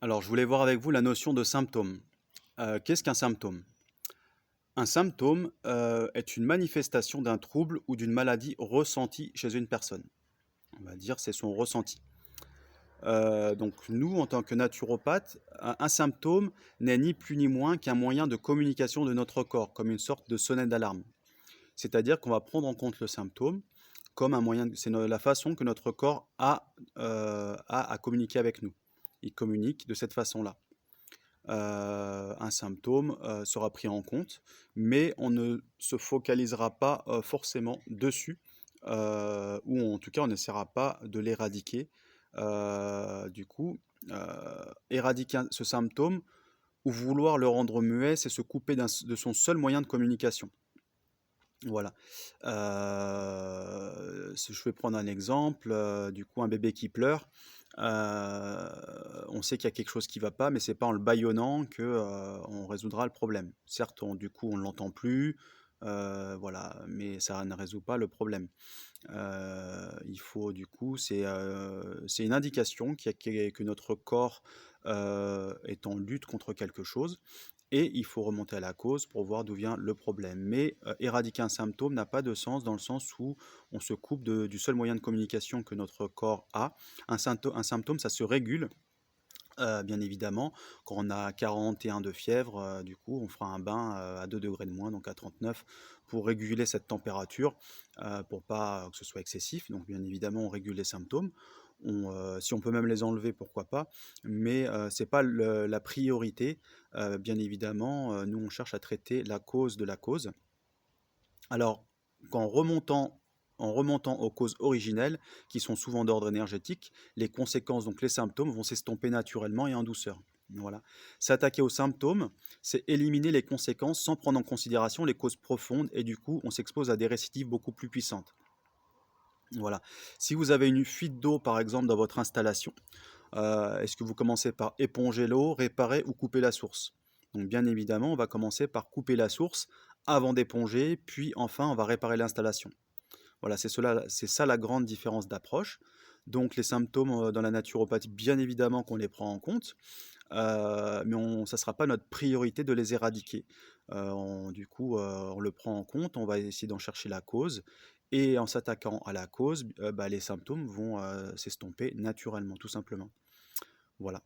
Alors, je voulais voir avec vous la notion de symptôme. Qu'est-ce qu'un symptôme? Un symptôme est une manifestation d'un trouble ou d'une maladie ressentie chez une personne. On va dire c'est son ressenti. Donc nous, en tant que naturopathe, un symptôme n'est ni plus ni moins qu'un moyen de communication de notre corps, comme une sorte de sonnette d'alarme. C'est-à-dire qu'on va prendre en compte le symptôme comme un moyen, c'est la façon que notre corps a à communiquer avec nous. Il communique de cette façon-là. Un symptôme sera pris en compte, mais on ne se focalisera pas forcément dessus, ou en tout cas on n'essaiera pas de l'éradiquer. Du coup, éradiquer ce symptôme ou vouloir le rendre muet, c'est se couper de son seul moyen de communication. Voilà. Si je vais prendre un exemple, du coup, un bébé qui pleure, on sait qu'il y a quelque chose qui va pas, mais c'est pas en le bâillonnant que, on résoudra le problème. Certes, du coup, on l'entend plus, voilà, mais ça ne résout pas le problème. Il faut du coup, c'est une indication que notre corps, est en lutte contre quelque chose et il faut remonter à la cause pour voir d'où vient le problème. Mais éradiquer un symptôme n'a pas de sens dans le sens où on se coupe du seul moyen de communication que notre corps a. Un symptôme, ça se régule, bien évidemment. Quand on a 41 de fièvre, du coup, on fera un bain à 2 degrés de moins, donc à 39, pour réguler cette température, pour pas que ce soit excessif. Donc, bien évidemment, on régule les symptômes. Si on peut même les enlever, pourquoi pas. Mais c'est pas la priorité. Bien évidemment, nous, on cherche à traiter la cause de la cause. Alors, en remontant aux causes originelles, qui sont souvent d'ordre énergétique, les conséquences, donc les symptômes, vont s'estomper naturellement et en douceur. Voilà. S'attaquer aux symptômes, c'est éliminer les conséquences sans prendre en considération les causes profondes et du coup, on s'expose à des récidives beaucoup plus puissantes. Voilà. Si vous avez une fuite d'eau, par exemple, dans votre installation, est-ce que vous commencez par éponger l'eau, réparer ou couper la source? Donc bien évidemment, on va commencer par couper la source avant d'éponger, puis enfin on va réparer l'installation. Voilà, c'est ça la grande différence d'approche. Donc les symptômes dans la naturopathie, bien évidemment qu'on les prend en compte, mais ça ne sera pas notre priorité de les éradiquer. Du coup, on le prend en compte, on va essayer d'en chercher la cause, et en s'attaquant à la cause, bah, les symptômes vont s'estomper naturellement, tout simplement. Voilà.